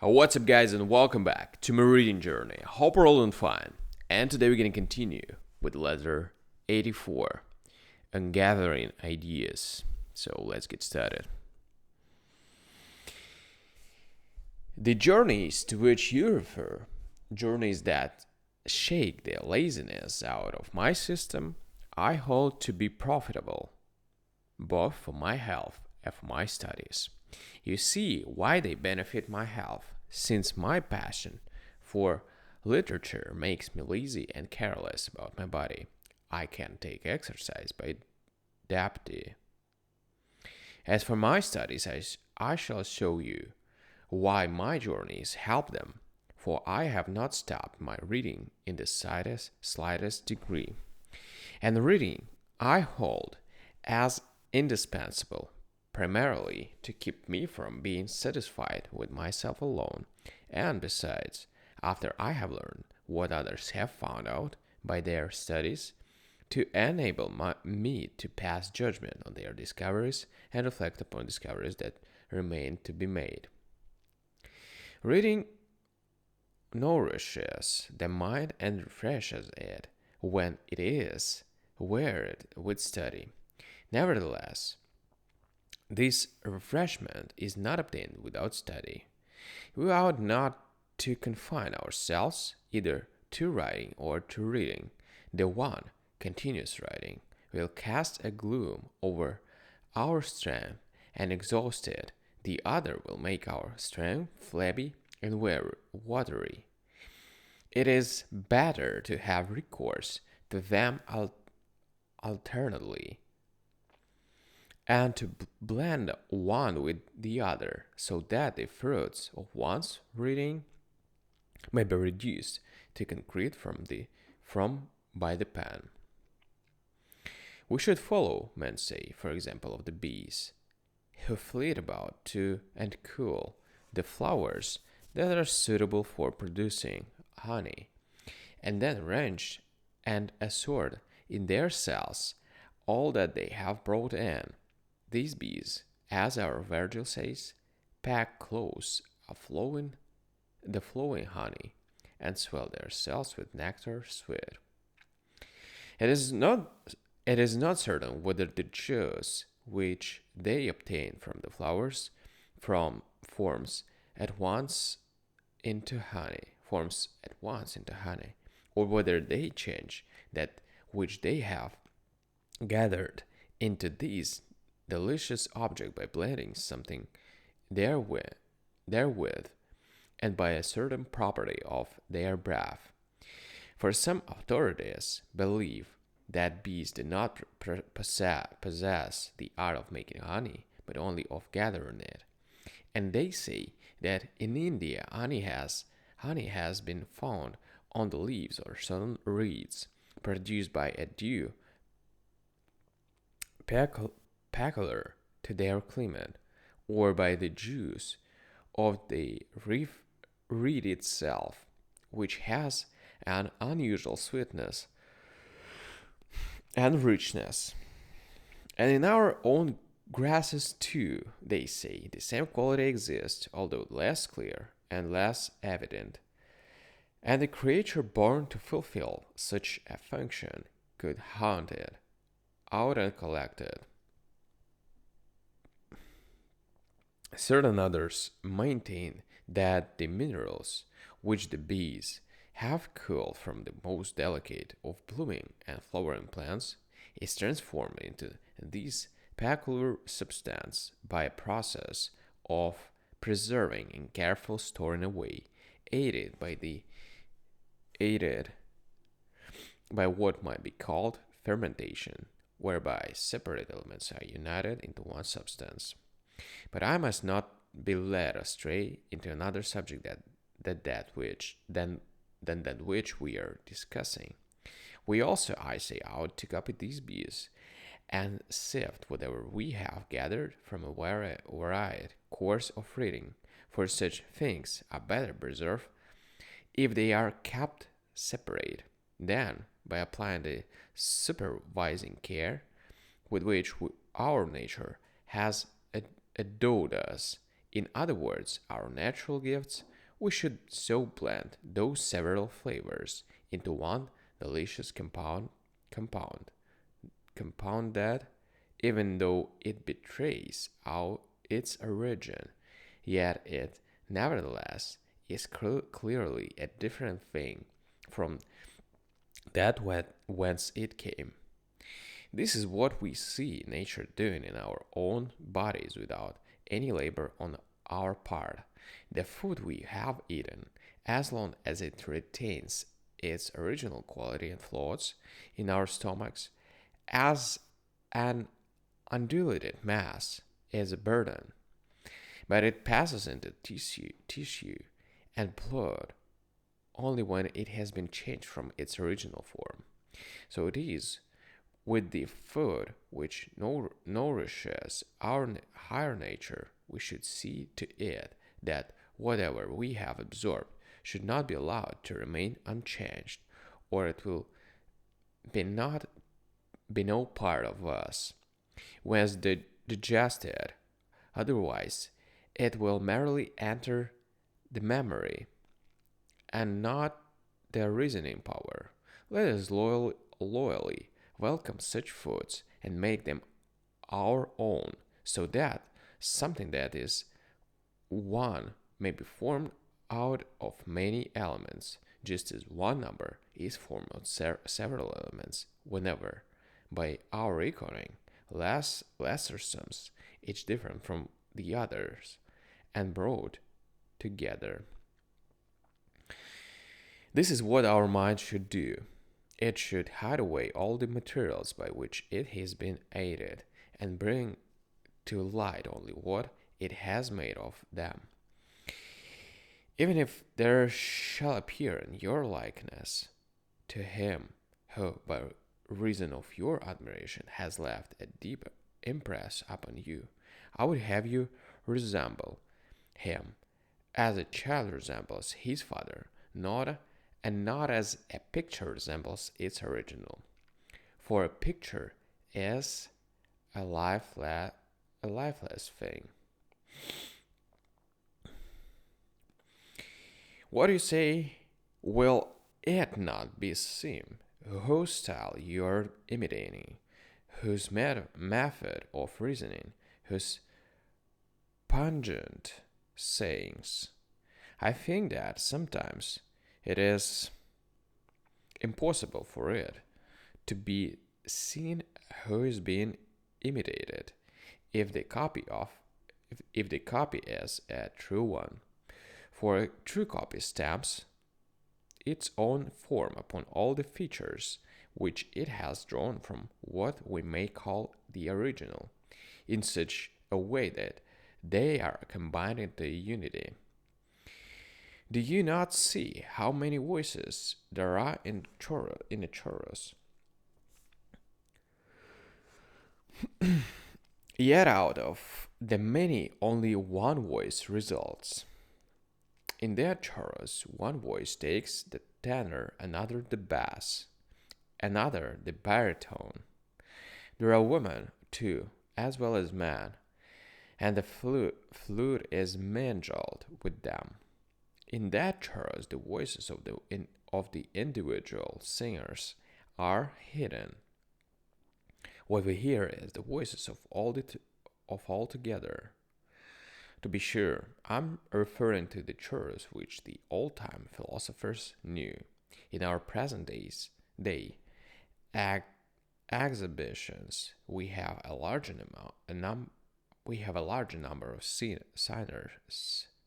What's up, guys, and welcome back to my reading journey. Hope we're all doing fine. And today we're going to continue with letter 84 on gathering ideas. So let's get started. The journeys to which you refer, journeys that shake the laziness out of my system, I hold to be profitable, both for my health and for my studies. You see why they benefit my health, since my passion for literature makes me lazy and careless about my body. I can take exercise by deputy. As for my studies, I shall show you why my journeys help them, for I have not stopped my reading in the slightest degree. And reading I hold as indispensable, primarily to keep me from being satisfied with myself alone, and besides, after I have learned what others have found out by their studies, to enable me to pass judgment on their discoveries and reflect upon discoveries that remain to be made. Reading nourishes the mind and refreshes it when it is wearied with study. Nevertheless, this refreshment is not obtained without study. We ought not to confine ourselves either to writing or to reading. The one, continuous writing, will cast a gloom over our strength and exhaust it. The other will make our strength flabby and watery. It is better to have recourse to them alternately and to blend one with the other, so that the fruits of one's reading may be reduced to concrete from by the pen. We should follow, men say, for example, of the bees, who flit about to and cool the flowers that are suitable for producing honey, and then wrench and assort in their cells all that they have brought in. These bees, as our Virgil says, pack close the flowing honey, and swell their cells with nectar sweet. It is not certain whether the juice which they obtain from the flowers forms at once into honey, or whether they change that which they have gathered into these delicious object by blending something therewith, and by a certain property of their breath. For some authorities believe that bees do not possess the art of making honey, but only of gathering it. And they say that in India honey has been found on the leaves or certain reeds, produced by a dew peculiar to their climate, or by the juice of the reed itself, which has an unusual sweetness and richness. And in our own grasses too, they say, the same quality exists, although less clear and less evident. And the creature born to fulfill such a function could hunt it out and collect it. Certain others maintain that the minerals which the bees have culled from the most delicate of blooming and flowering plants is transformed into this peculiar substance by a process of preserving and careful storing away, aided by what might be called fermentation, whereby separate elements are united into one substance. But I must not be led astray into another subject than that which we are discussing. We also, I say, ought to copy these bees and sift whatever we have gathered from a varied course of reading, for such things are better preserved if they are kept separate than by applying the supervising care with which our nature has endowed us In other words, our natural gifts, we should so blend those several flavors into one delicious compound compound that, even though it betrays its origin, yet it nevertheless is clearly a different thing from that whence it came. This is what we see nature doing in our own bodies without any labor on our part. The food we have eaten, as long as it retains its original quality and flaws in our stomachs, as an undiluted mass, is a burden, but it passes into tissue and blood only when it has been changed from its original form. So it is with the food which nourishes our higher nature, we should see to it that whatever we have absorbed should not be allowed to remain unchanged, or it will not be no part of us. Once digested, otherwise it will merely enter the memory and not their reasoning power. Let us loyally welcome such foods and make them our own, so that something that is one may be formed out of many elements, just as one number is formed of several elements whenever, by our reckoning, lesser sums, each different from the others, and brought together. This is what our mind should do. It should hide away all the materials by which it has been aided, and bring to light only what it has made of them. Even if there shall appear in your likeness to him who, by reason of your admiration, has left a deep impress upon you, I would have you resemble him as a child resembles his father, not as a picture resembles its original. For a picture is a lifeless thing. What do you say? Will it not be seen whose style you are imitating, whose method of reasoning, whose pungent sayings? I think that sometimes it is impossible for it to be seen who is being imitated if the copy is a true one. For a true copy stamps its own form upon all the features which it has drawn from what we may call the original, in such a way that they are combined into unity. Do you not see how many voices there are in a chorus? Yet out of the many, only one voice results. In their chorus, one voice takes the tenor, another the bass, another the baritone. There are women, too, as well as men, and the flute is mingled with them. In that chorus, the voices of the individual singers are hidden. What we hear is the voices of all together. To be sure, I'm referring to the chorus which the old-time philosophers knew. In our present day exhibitions, we have a larger number of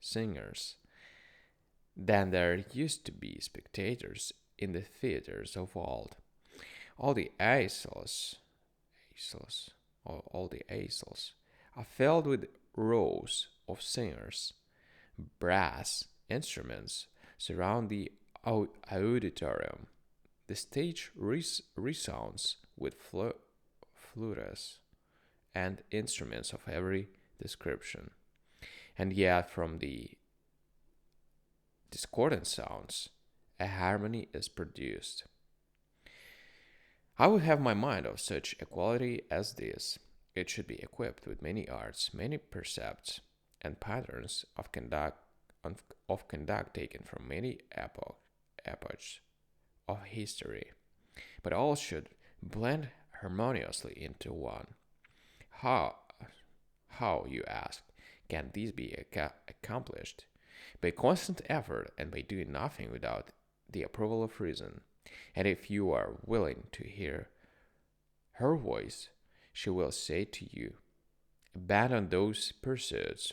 singers than there used to be spectators in the theaters of old. All the all the aisles are filled with rows of singers. Brass instruments surround the auditorium. The stage resounds with flutes and instruments of every description. And yet, from the discordant sounds, a harmony is produced. I would have my mind of such a quality as this. It should be equipped with many arts, many precepts, and patterns of conduct taken from many epochs of history, but all should blend harmoniously into one. How, how you ask, can this be accomplished? By constant effort and by doing nothing without the approval of reason. And if you are willing to hear her voice, she will say to you, abandon those pursuits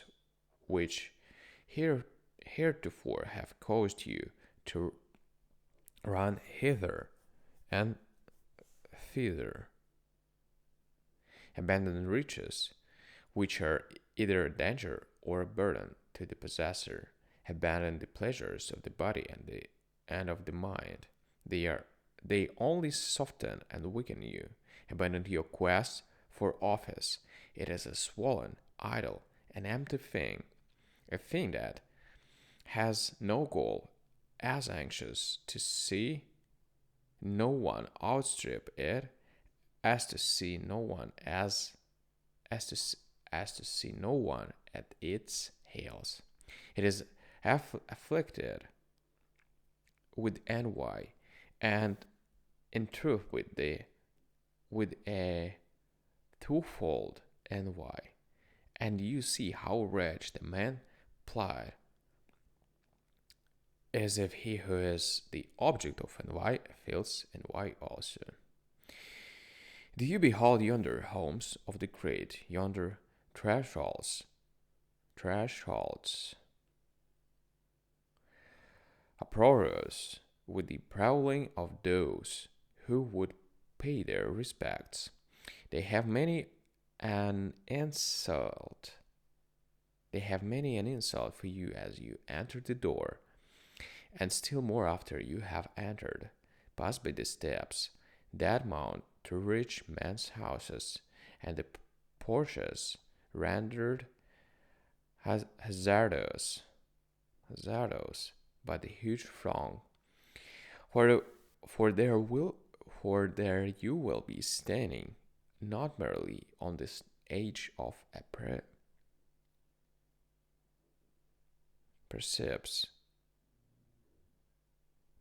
which heretofore have caused you to run hither and thither. Abandon riches, which are either a danger or a burden to the possessor. Abandon the pleasures of the body and of the mind. They only soften and weaken you. Abandon your quest for office. It is a swollen, idle, and empty thing, a thing that has no goal, as anxious to see no one outstrip it as to see no one as to see no one at its heels. It is afflicted with envy, and in truth with a twofold envy. And you see how wretched the man plied, as if he who is the object of envy feels envy also. Do you behold yonder homes of the great, yonder thresholds, uproarious with the prowling of those who would pay their respects? They have many an insult. They have many an insult for you as you enter the door, and still more after you have entered. Pass by the steps that mount to rich men's houses, and the porches rendered hazardous by the huge throng. For, for there will for there you will be standing, not merely on this edge of a precipice,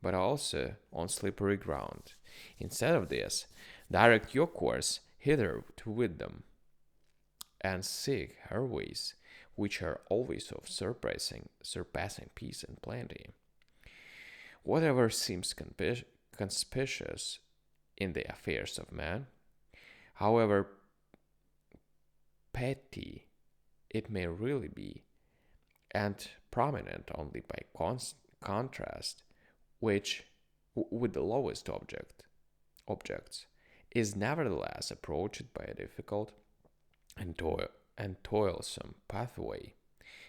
but also on slippery ground. Instead of this, direct your course hither to wisdom, and seek her ways, which are always of surpassing peace and plenty. Whatever seems conspicuous in the affairs of man, however petty it may really be, and prominent only by contrast which with the lowest objects, is nevertheless approached by a difficult and toilsome pathway.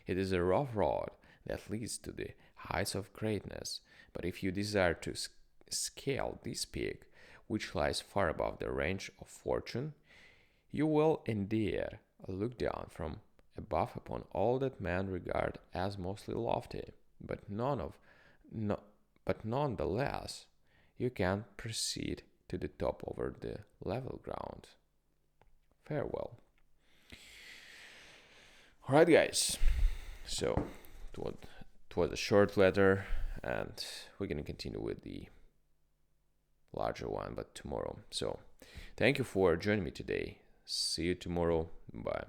It is a rough road that leads to the heights of greatness, but if you desire to scale this peak, which lies far above the range of fortune, you will indeed look down from above upon all that men regard as mostly lofty, but none the less you can proceed to the top over the level ground. Farewell. Alright, guys. So it was a short letter, and we're gonna continue with the larger one, but tomorrow. So thank you for joining me today. See you tomorrow. Bye.